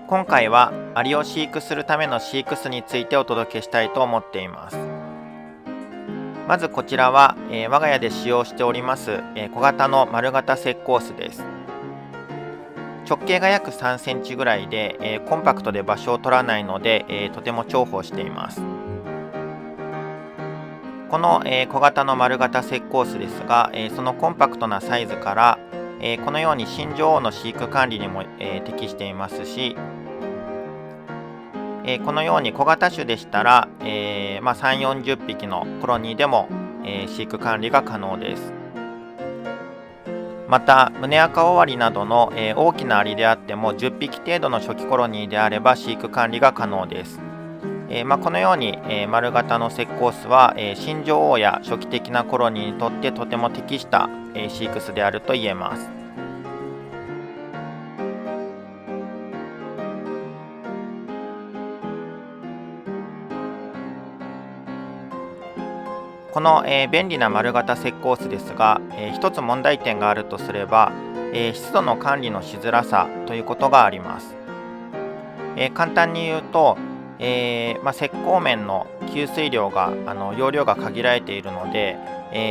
今回はアリを飼育するための飼育室についてお届けしたいと思っています。まずこちらは、我が家で使用しております、小型の丸型石膏巣です。直径が約3センチぐらいで、コンパクトで場所を取らないので、とても重宝しています。この、小型の丸型石膏巣ですが、そのコンパクトなサイズから、このように新女王の飼育管理にも、適していますし、このように小型種でしたら、3、40匹のコロニーでも、飼育管理が可能です。また、胸赤尾アリなどの、大きなアリであっても10匹程度の初期コロニーであれば飼育管理が可能です。このように、丸型の石膏巣は、新女王や初期的なコロニーにとってとても適した、飼育巣であると言えます。この、便利な丸型石膏巣ですが、一つ問題点があるとすれば、湿度の管理のしづらさということがあります。簡単に言うと、石膏面の吸水量が容量が限られているので、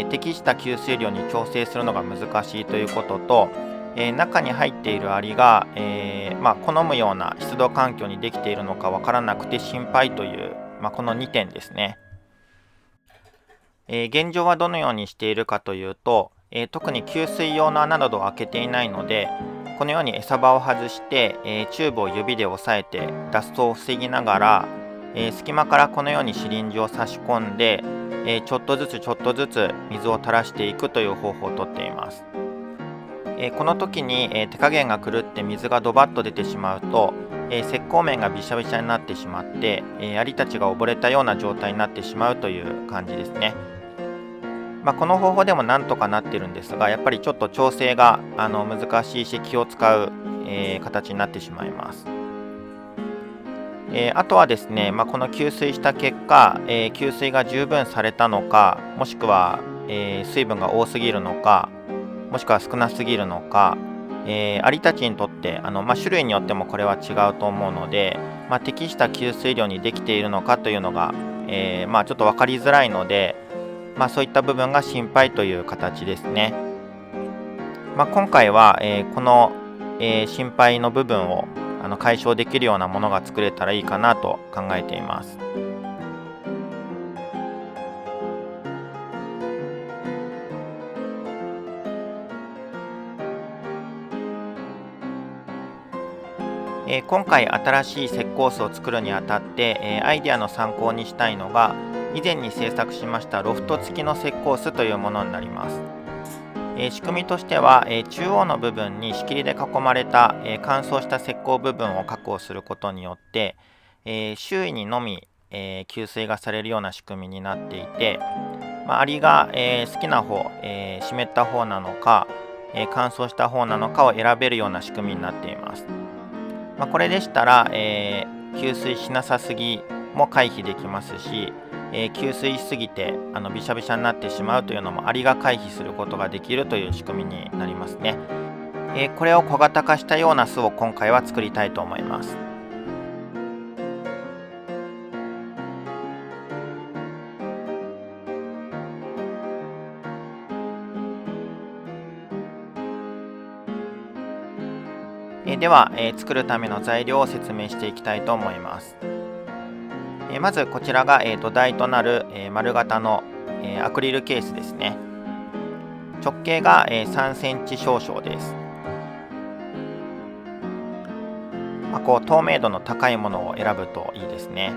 適した吸水量に調整するのが難しいということと、中に入っているアリが、好むような湿度環境にできているのかわからなくて心配という、この2点ですね。現状はどのようにしているかというと、特に給水用の穴などを開けていないので、このように餌場を外して、チューブを指で押さえて脱走を防ぎながら、隙間からこのようにシリンジを差し込んで、ちょっとずつちょっとずつ水を垂らしていくという方法をとっています。この時に、手加減が狂って水がドバッと出てしまうと、石膏面がびしゃびしゃになってしまって、アリたちが溺れたような状態になってしまうという感じですね。この方法でもなんとかなってるんですが、やっぱりちょっと調整が難しいし気を使う、形になってしまいます。あとはですね、この給水した結果、給水が十分されたのか、もしくは、水分が多すぎるのか、もしくは少なすぎるのか、アリたちにとって種類によってもこれは違うと思うので、適した給水量にできているのかというのが、ちょっと分かりづらいので、そういった部分が心配という形ですね。今回は、この、心配の部分を解消できるようなものが作れたらいいかなと考えています。今回新しい石膏巣を作るにあたって、アイデアの参考にしたいのが、以前に制作しましたロフト付きの石膏巣というものになります。仕組みとしては、中央の部分に仕切りで囲まれた、乾燥した石膏部分を確保することによって、周囲にのみ、給水がされるような仕組みになっていて、アリが、好きな方、湿った方なのか、乾燥した方なのかを選べるような仕組みになっています。これでしたら、給水しなさすぎも回避できますし、給水しすぎてびしゃびしゃになってしまうというのもアリが回避することができるという仕組みになりますね。これを小型化したような巣を今回は作りたいと思います。では、作るための材料を説明していきたいと思います。まずこちらが、土台となる、丸型の、アクリルケースですね。直径が、3センチ少々です。透明度の高いものを選ぶといいですね。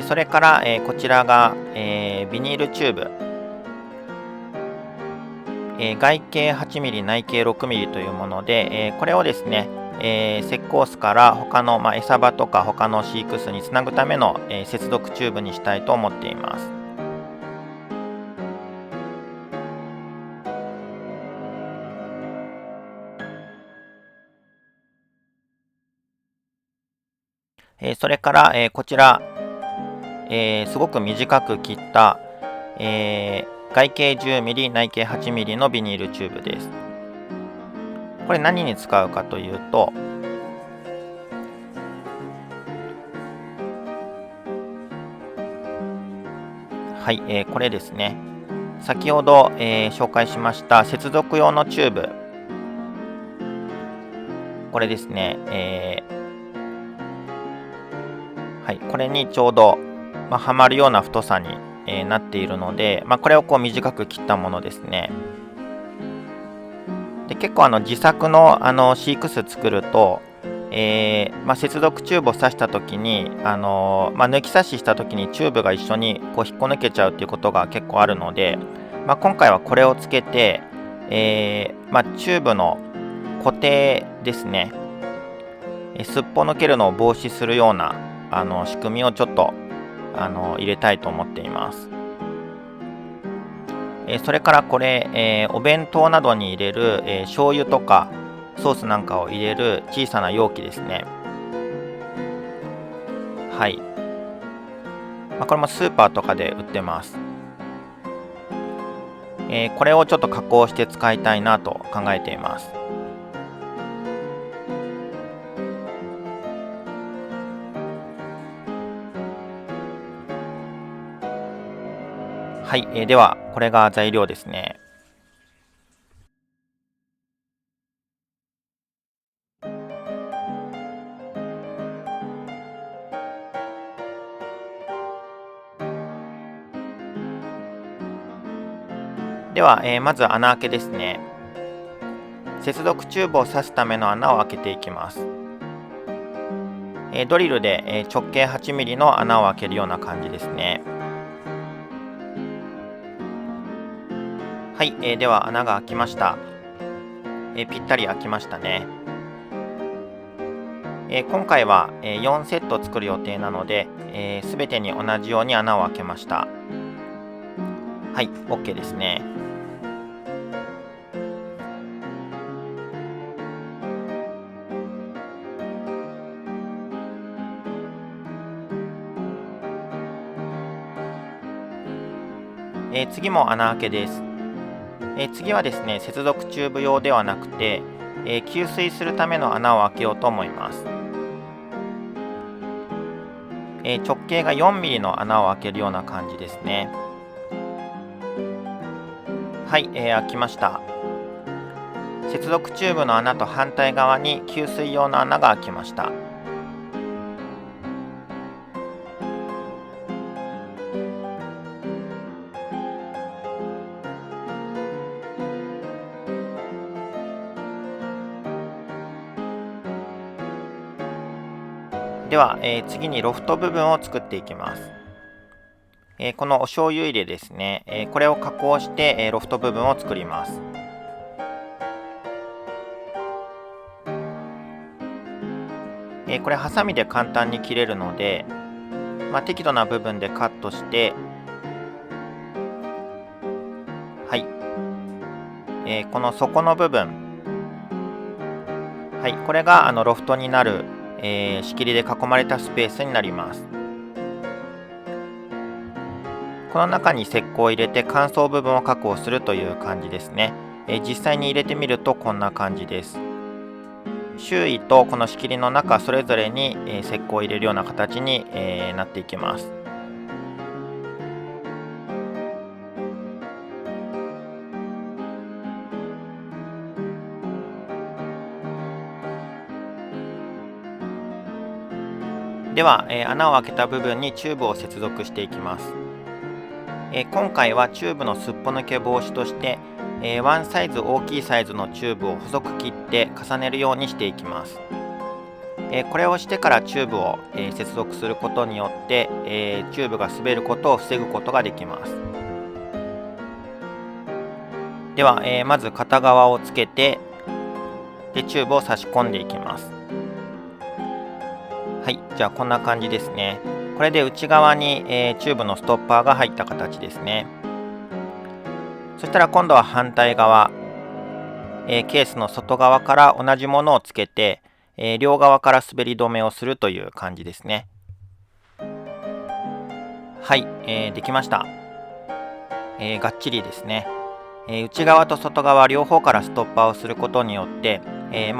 それから、こちらが、ビニールチューブ、外径 8mm 内径 6mm というもので、これをですね、石膏巣から他の、餌場とか他の飼育室につなぐための、接続チューブにしたいと思っています。それから、こちら、すごく短く切った、外径 10mm 内径 8mm のビニールチューブです。これ何に使うかというと、はい、これですね。先ほど、紹介しました接続用のチューブ。これですね。はい、これにちょうど、はまるような太さに、なっているので、これをこう短く切ったものですね。で結構自作の飼育室作ると、接続チューブを挿した時に抜き差しした時にチューブが一緒にこう引っこ抜けちゃうっていうことが結構あるので、今回はこれをつけて、チューブの固定ですね、すっぽ抜けるのを防止するような仕組みをちょっと入れたいと思っています。それからこれ、お弁当などに入れる、醤油とかソースなんかを入れる小さな容器ですね。はい、これもスーパーとかで売ってます。これをちょっと加工して使いたいなと考えています。はい、ではこれが材料ですね。では、まず穴開けですね。接続チューブを挿すための穴を開けていきます。ドリルで、直径 8mm の穴を開けるような感じですね。はい、では穴が開きました。ぴったり開きましたね。今回は、4セット作る予定なので、すべてに同じように穴を開けました。はい、OK ですね。次も穴開けです。次はですね、接続チューブ用ではなくて、給水するための穴を開けようと思います。直径が 4mm の穴を開けるような感じですね。はい、開きました。接続チューブの穴と反対側に給水用の穴が開きました。では、次にロフト部分を作っていきます。このお醤油入れですね、これを加工して、ロフト部分を作ります。これハサミで簡単に切れるので、適度な部分でカットして、はい、この底の部分、はい、これがロフトになる、仕切りで囲まれたスペースになります。この中に石膏を入れて乾燥部分を確保するという感じですね。実際に入れてみるとこんな感じです。周囲とこの仕切りの中それぞれに、石膏を入れるような形に、なっていきます。では、穴を開けた部分にチューブを接続していきます。今回はチューブのすっぽ抜け防止として、ワンサイズ大きいサイズのチューブを細く切って重ねるようにしていきます。これをしてからチューブを、接続することによって、チューブが滑ることを防ぐことができます。では、まず片側をつけてでチューブを差し込んでいきます。はい、じゃあこんな感じですね。これで内側に、チューブのストッパーが入った形ですね。そしたら今度は反対側、ケースの外側から同じものをつけて、両側から滑り止めをするという感じですね。はい、できました。がっちりですね。内側と外側両方からストッパーをすることによって、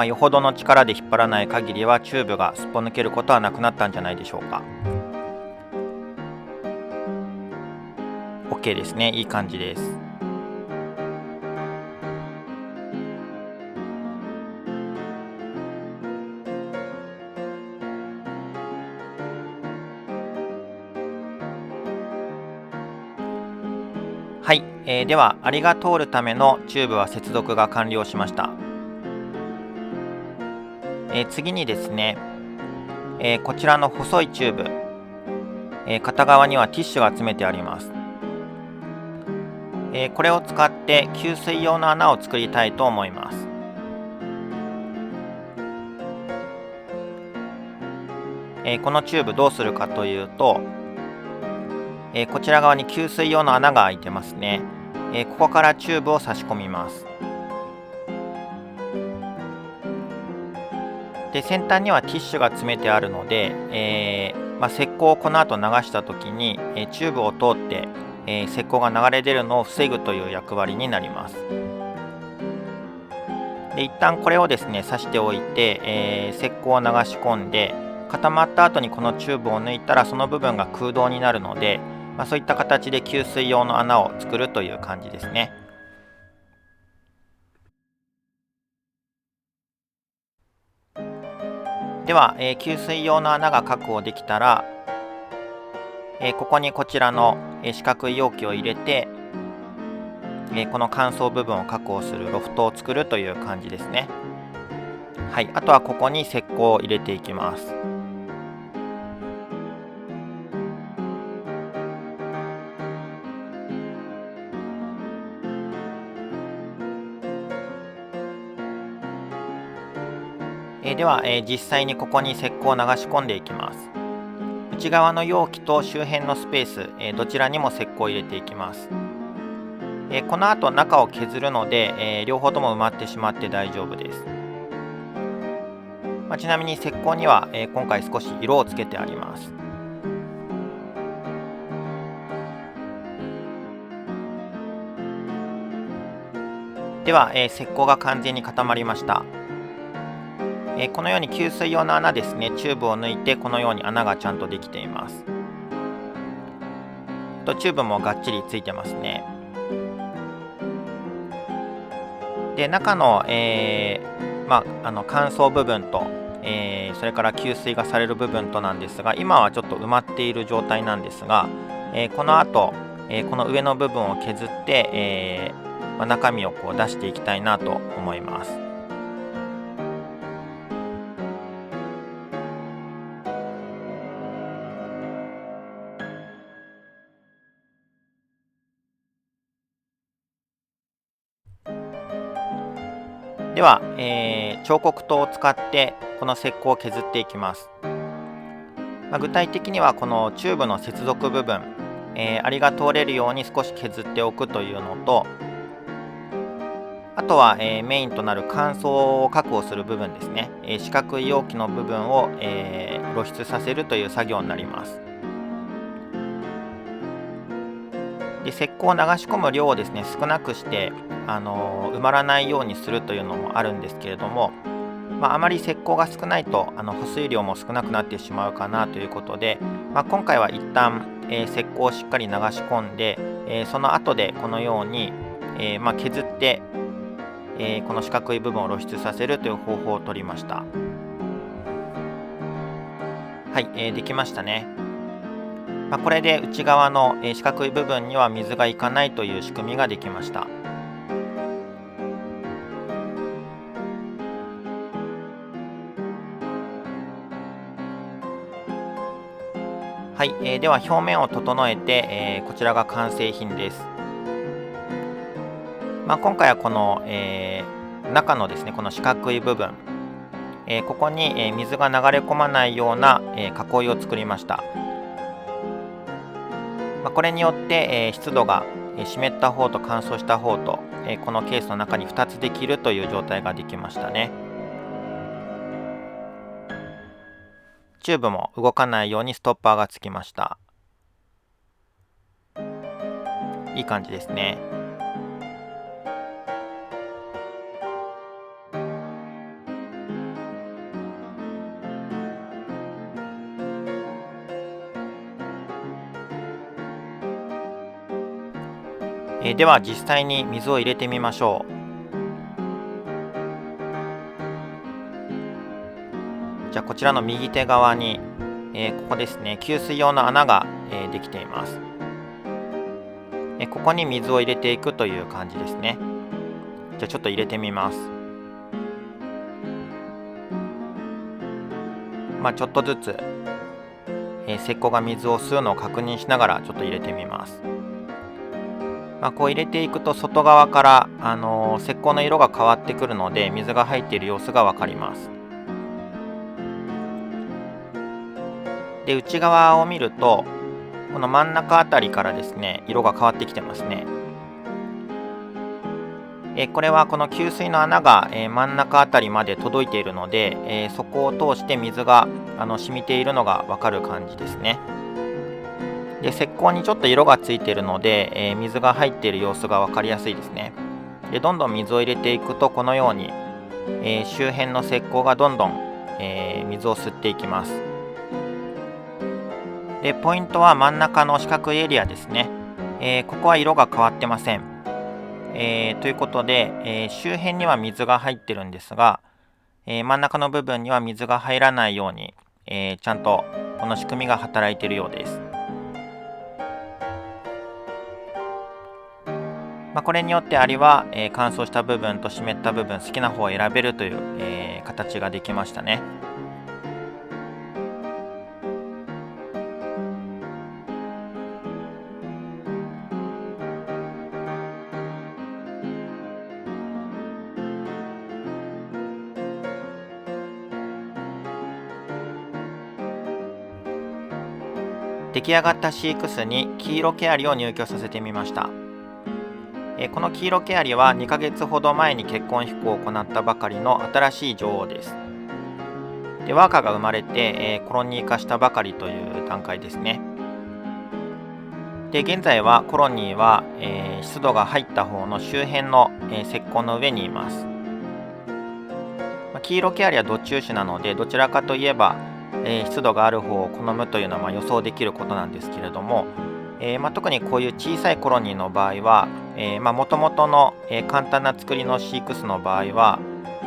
よほどの力で引っ張らない限りはチューブがすっぽ抜けることはなくなったんじゃないでしょうか。 OK ですね。いい感じです。はい、ではアリが通るためのチューブは接続が完了しました。次にですね、こちらの細いチューブ、片側にはティッシュが詰めてあります。これを使って給水用の穴を作りたいと思います。このチューブどうするかというと、こちら側に給水用の穴が開いてますね。ここからチューブを差し込みます。で、先端にはティッシュが詰めてあるので、石膏をこの後流した時に、チューブを通って、石膏が流れ出るのを防ぐという役割になります。で、一旦これをですね刺しておいて、石膏を流し込んで固まった後にこのチューブを抜いたらその部分が空洞になるので、そういった形で給水用の穴を作るという感じですね。では、給水用の穴が確保できたら、ここにこちらの、四角い容器を入れて、この乾燥部分を確保するロフトを作るという感じですね。はい、あとはここに石膏を入れていきます。では、実際にここに石膏を流し込んでいきます。内側の容器と周辺のスペース、どちらにも石膏を入れていきます。この後中を削るので、両方とも埋まってしまって大丈夫です。ちなみに石膏には、今回少し色をつけてあります。では、石膏が完全に固まりました。このように給水用の穴ですね、チューブを抜いてこのように穴がちゃんとできています。チューブもがっちりついてますね。で、中の、乾燥部分と、それから給水がされる部分となんですが、今はちょっと埋まっている状態なんですが、この後、この上の部分を削って、中身をこう出していきたいなと思います。では、彫刻刀を使ってこの石膏を削っていきます。具体的にはこのチューブの接続部分、アリが通れるように少し削っておくというのと、あとは、メインとなる乾燥を確保する部分ですね、四角い容器の部分を、露出させるという作業になります。で、石膏を流し込む量をですね少なくして、埋まらないようにするというのもあるんですけれども、あまり石膏が少ないと保水量も少なくなってしまうかなということで、今回は一旦、石膏をしっかり流し込んで、その後でこのように、削って、この四角い部分を露出させるという方法を取りました。はい、できましたね。これで内側の、四角い部分には水がいかないという仕組みができました。はい、では表面を整えて、こちらが完成品です。今回はこの、中のですねこの四角い部分、ここに、水が流れ込まないような、囲いを作りました。これによって、湿度が湿った方と乾燥した方と、このケースの中に2つできるという状態ができましたね。チューブも動かないようにストッパーがつきました。いい感じですね。では実際に水を入れてみましょう。じゃあこちらの右手側に、ここですね、給水用の穴が、できています。ここに水を入れていくという感じですね。じゃあちょっと入れてみます。ちょっとずつ、石膏が水を吸うのを確認しながらちょっと入れてみます。こう入れていくと外側から、石膏の色が変わってくるので水が入っている様子がわかります。で、内側を見るとこの真ん中あたりからですね、色が変わってきてますね。これはこの給水の穴が、真ん中あたりまで届いているので、そこを通して水が染みているのがわかる感じですね。で、石膏にちょっと色がついているので、水が入っている様子が分かりやすいですね。で、どんどん水を入れていくとこのように、周辺の石膏がどんどん、水を吸っていきます。で、ポイントは真ん中の四角いエリアですね。ここは色が変わってません。ということで、周辺には水が入ってるんですが、真ん中の部分には水が入らないように、ちゃんとこの仕組みが働いているようです。これによってアリは、乾燥した部分と湿った部分好きな方を選べるという、形ができましたね。出来上がった飼育巣に黄色毛アリを入居させてみました。この黄色毛アリは2ヶ月ほど前に結婚飛行を行ったばかりの新しい女王です。で、ワーカーが生まれて、コロニー化したばかりという段階ですね。で、現在はコロニーは、湿度が入った方の周辺の、石膏の上にいます。黄色毛アリは土中種なのでどちらかといえば、湿度がある方を好むというのは予想できることなんですけれども、特にこういう小さいコロニーの場合はもともとの、簡単な作りの飼育巣の場合は、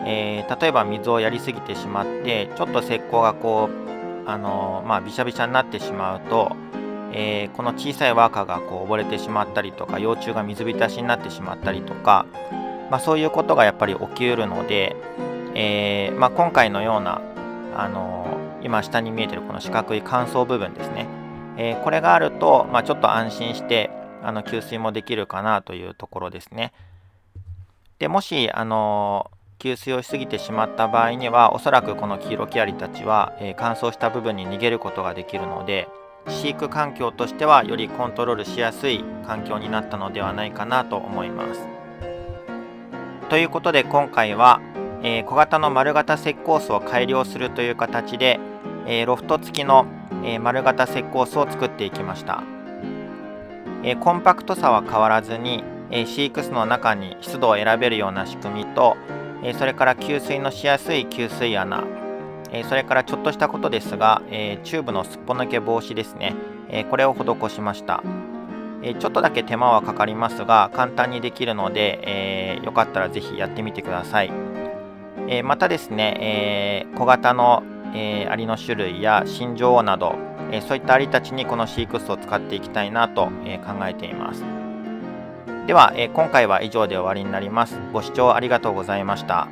例えば水をやりすぎてしまってちょっと石膏がこうびしゃびしゃになってしまうと、この小さいワーカーがこう溺れてしまったりとか幼虫が水浸しになってしまったりとか、そういうことがやっぱり起きうるので、今回のような今下に見えてるこの四角い乾燥部分ですね、これがあると、ちょっと安心して給水もできるかなというところですね。で、もし給水をしすぎてしまった場合にはおそらくこの黄色毛アリたちは、乾燥した部分に逃げることができるので、飼育環境としてはよりコントロールしやすい環境になったのではないかなと思います。ということで今回は、小型の丸型石膏巣を改良するという形で、ロフト付きの、丸型石膏巣を作っていきました。コンパクトさは変わらずに、飼育巣の中に湿度を選べるような仕組みと、それから給水のしやすい給水穴、それからちょっとしたことですが、チューブのすっぽ抜け防止ですね、これを施しました。ちょっとだけ手間はかかりますが簡単にできるので、よかったらぜひやってみてください。またですね、小型の、アリの種類や新女王など、そういったアリたちにこの飼育巣を使っていきたいなと、考えています。では、今回は以上で終わりになります。ご視聴ありがとうございました。